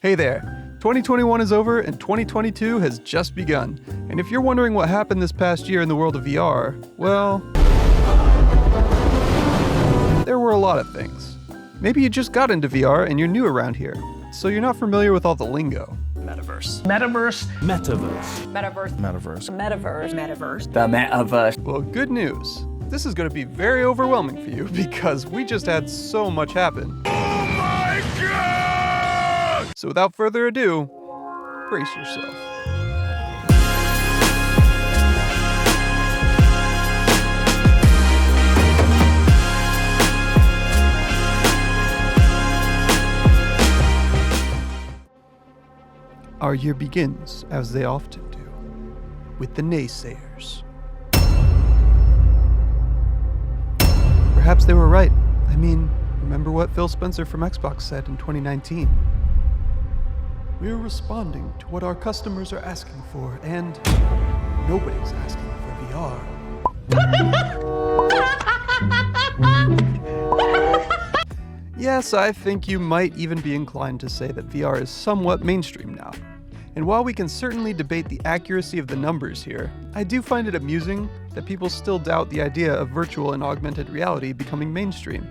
Hey there, 2021 is over and 2022 has just begun. And if you're wondering what happened this past year in the world of VR, well, there were a lot of things. Maybe you just got into VR and you're new around here, so you're not familiar with all the lingo. Metaverse. Metaverse. Metaverse. Metaverse. Metaverse. Metaverse. Metaverse. The Metaverse. Well, good news. This is going to be very overwhelming for you because we just had so much happen. Oh my God! So without further ado, brace yourself. Our year begins, as they often do, with the naysayers. Perhaps they were right. I mean, remember what Phil Spencer from Xbox said in 2019. We're responding to what our customers are asking for, and nobody's asking for VR. Yes, I think you might even be inclined to say that VR is somewhat mainstream now. And while we can certainly debate the accuracy of the numbers here, I do find it amusing that people still doubt the idea of virtual and augmented reality becoming mainstream.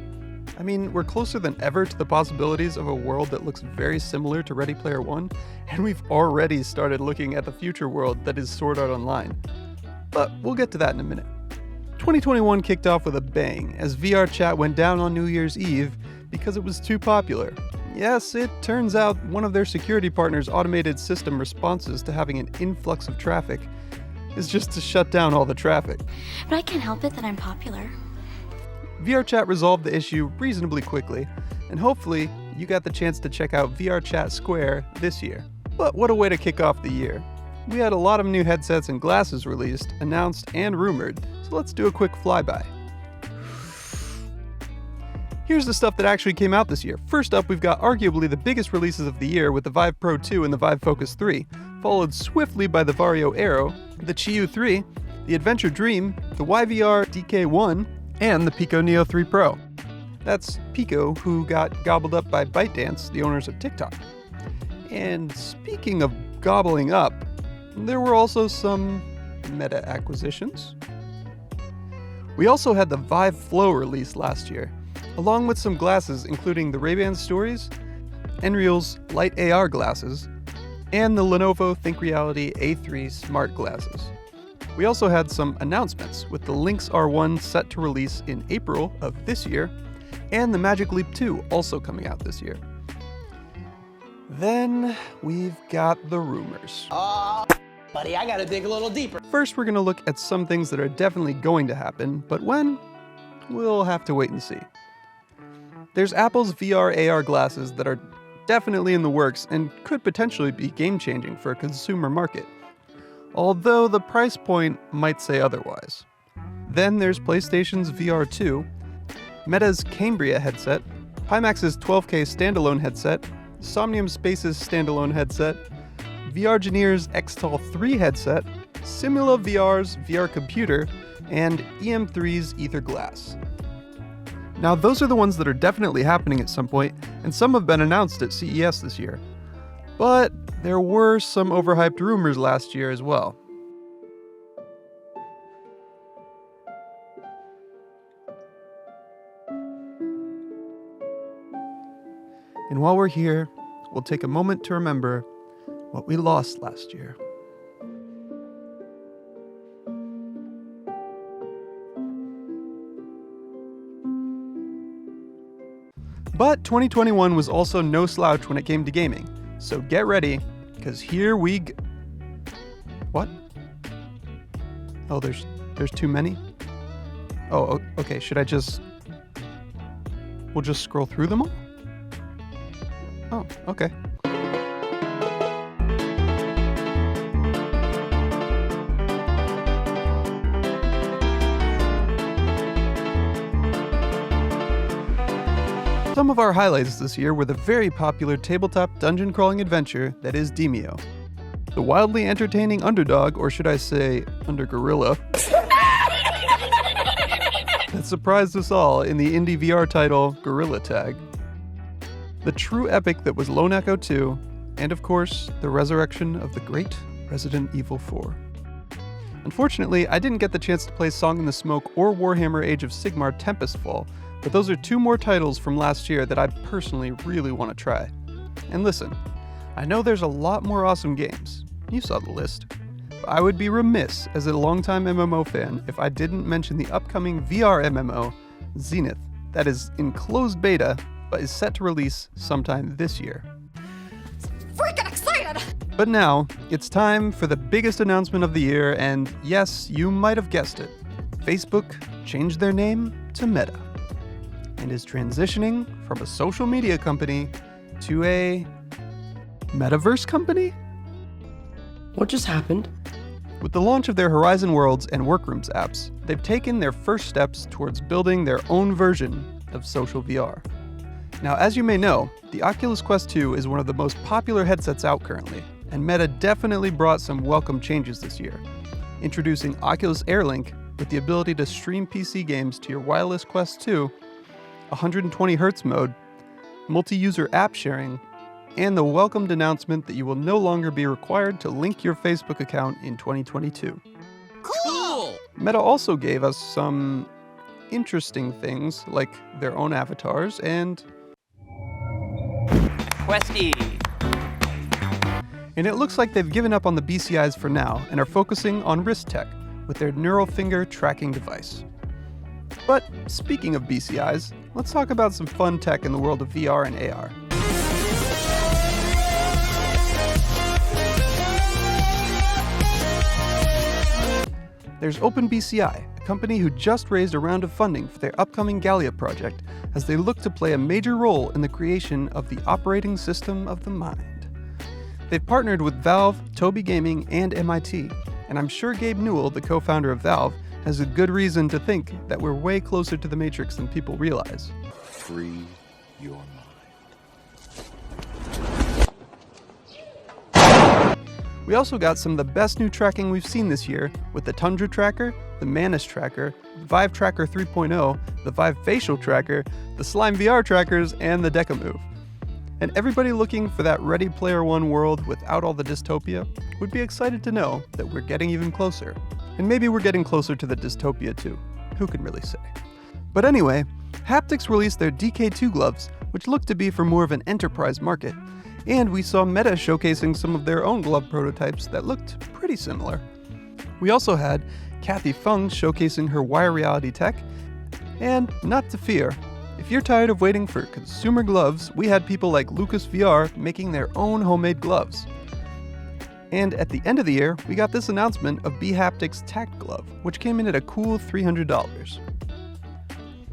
I mean, we're closer than ever to the possibilities of a world that looks very similar to Ready Player One, and we've already started looking at the future world that is Sword Art Online. But we'll get to that in a minute. 2021 kicked off with a bang as VRCHAT went down on New Year's Eve because it was too popular. Yes, it turns out one of their security partners' automated system responses to having an influx of traffic is just to shut down all the traffic. But I can't help it that I'm popular. VRChat resolved the issue reasonably quickly, and hopefully you got the chance to check out VRChat Square this year. But what a way to kick off the year. We had a lot of new headsets and glasses released, announced, and rumored, so let's do a quick flyby. Here's the stuff that actually came out this year. First up, we've got arguably the biggest releases of the year with the Vive Pro 2 and the Vive Focus 3, followed swiftly by the Vario Aero, the Chiyu 3, the Adventure Dream, the YVR DK1, and the Pico Neo 3 Pro. That's Pico, who got gobbled up by ByteDance, the owners of TikTok. And speaking of gobbling up, there were also some Meta acquisitions. We also had the Vive Flow release last year, along with some glasses including the Ray-Ban Stories, Nreal's Light AR glasses, and the Lenovo ThinkReality A3 smart glasses. We also had some announcements with the Lynx R1 set to release in April of this year, and the Magic Leap 2 also coming out this year. Then we've got the rumors. Buddy, I gotta dig a little deeper. First, we're going to look at some things that are definitely going to happen, but when? We'll have to wait and see. There's Apple's VR AR glasses that are definitely in the works and could potentially be game-changing for a consumer market, although the price point might say otherwise. Then there's PlayStation's VR 2, Meta's Cambria headset, Pimax's 12K standalone headset, Somnium Space's standalone headset, VRGeneer's Xtal 3 headset, Simula VR's VR computer, and EM3's Ether Glass. Now, those are the ones that are definitely happening at some point, and some have been announced at CES this year. But there were some overhyped rumors last year as well. And while we're here, we'll take a moment to remember what we lost last year. But 2021 was also no slouch when it came to gaming, so get ready, because here we go. What? Oh, there's too many? Oh, okay, should I just... We'll just scroll through them all? Oh, okay. Some of our highlights this year were the very popular tabletop dungeon crawling adventure that is Demeo, the wildly entertaining underdog, or should I say, under gorilla, that surprised us all in the indie VR title Gorilla Tag, the true epic that was Lone Echo 2, and of course, the resurrection of the great Resident Evil 4. Unfortunately, I didn't get the chance to play Song in the Smoke or Warhammer Age of Sigmar Tempestfall, but those are two more titles from last year that I personally really want to try. And listen, I know there's a lot more awesome games. You saw the list. But I would be remiss as a longtime MMO fan if I didn't mention the upcoming VR MMO, Zenith, that is in closed beta, but is set to release sometime this year. Freaking excited! But now, it's time for the biggest announcement of the year, and yes, you might have guessed it. Facebook changed their name to Meta, and is transitioning from a social media company to a metaverse company? What just happened? With the launch of their Horizon Worlds and Workrooms apps, they've taken their first steps towards building their own version of social VR. Now, as you may know, the Oculus Quest 2 is one of the most popular headsets out currently, and Meta definitely brought some welcome changes this year, introducing Oculus Air Link with the ability to stream PC games to your wireless Quest 2, 120Hz mode, multi-user app sharing, and the welcomed announcement that you will no longer be required to link your Facebook account in 2022. Cool! Meta also gave us some interesting things like their own avatars and Questy! And it looks like they've given up on the BCIs for now and are focusing on wrist tech with their neural finger tracking device. But speaking of BCIs, let's talk about some fun tech in the world of VR and AR. There's OpenBCI, a company who just raised a round of funding for their upcoming Gallia project as they look to play a major role in the creation of the operating system of the mind. They've partnered with Valve, Tobii Gaming, and MIT, and I'm sure Gabe Newell, the co-founder of Valve, has a good reason to think that we're way closer to the Matrix than people realize. Free your mind. We also got some of the best new tracking we've seen this year with the Tundra Tracker, the Manus Tracker, the Vive Tracker 3.0, the Vive Facial Tracker, the Slime VR Trackers, and the Deca Move. And everybody looking for that Ready Player One world without all the dystopia would be excited to know that we're getting even closer. And maybe we're getting closer to the dystopia too. Who can really say? But anyway, Haptics released their DK2 gloves, which look to be for more of an enterprise market. And we saw Meta showcasing some of their own glove prototypes that looked pretty similar. We also had Kathy Fung showcasing her wire reality tech. And not to fear, if you're tired of waiting for consumer gloves, we had people like Lucas VR making their own homemade gloves. And at the end of the year, we got this announcement of bHaptics Tact Glove, which came in at a cool $300.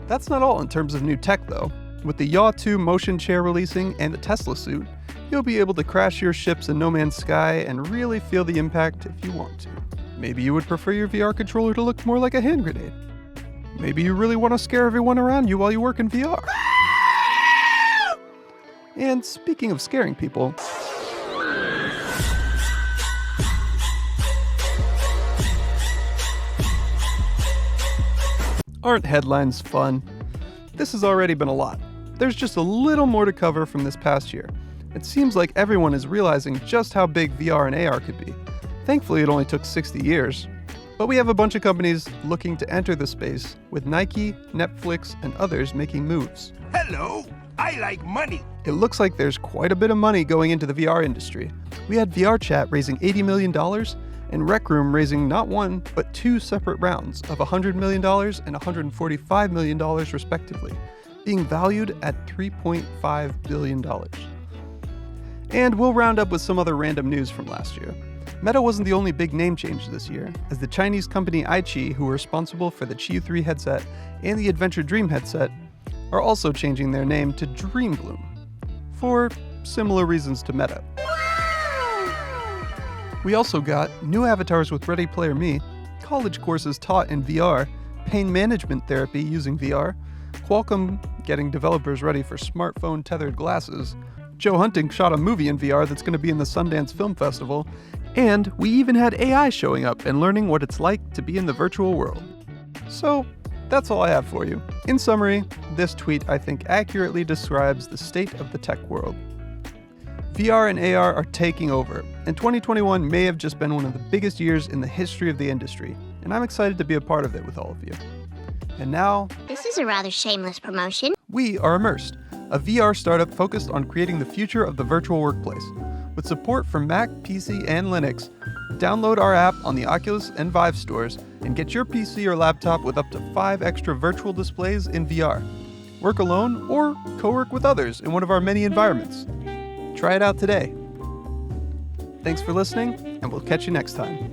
That's not all in terms of new tech though. With the Yaw 2 motion chair releasing and the Tesla suit, you'll be able to crash your ships in No Man's Sky and really feel the impact if you want to. Maybe you would prefer your VR controller to look more like a hand grenade. Maybe you really want to scare everyone around you while you work in VR. And speaking of scaring people, aren't headlines fun? This has already been a lot. There's just a little more to cover from this past year. It seems like everyone is realizing just how big VR and AR could be. Thankfully, it only took 60 years. But we have a bunch of companies looking to enter the space, with Nike, Netflix, and others making moves. Hello, I like money. It looks like there's quite a bit of money going into the VR industry. We had VRCHAT raising $80 million, and Rec Room raising not one, but two separate rounds of $100 million and $145 million respectively, being valued at $3.5 billion. And we'll round up with some other random news from last year. Meta wasn't the only big name change this year, as the Chinese company iQIYI, who were responsible for the Qi 3 headset and the Adventure Dream headset, are also changing their name to Dream Bloom, for similar reasons to Meta. We also got new avatars with Ready Player Me, college courses taught in VR, pain management therapy using VR, Qualcomm getting developers ready for smartphone tethered glasses, Joe Hunting shot a movie in VR that's going to be in the Sundance Film Festival, and we even had AI showing up and learning what it's like to be in the virtual world. So, that's all I have for you. In summary, this tweet I think accurately describes the state of the tech world. VR and AR are taking over, and 2021 may have just been one of the biggest years in the history of the industry, and I'm excited to be a part of it with all of you. And now, This is a rather shameless promotion. we are Immersed, a VR startup focused on creating the future of the virtual workplace. With support from Mac, PC, and Linux, download our app on the Oculus and Vive stores and get your PC or laptop with up to 5 extra virtual displays in VR. Work alone or co-work with others in one of our many environments. Try it out today. Thanks for listening, and we'll catch you next time.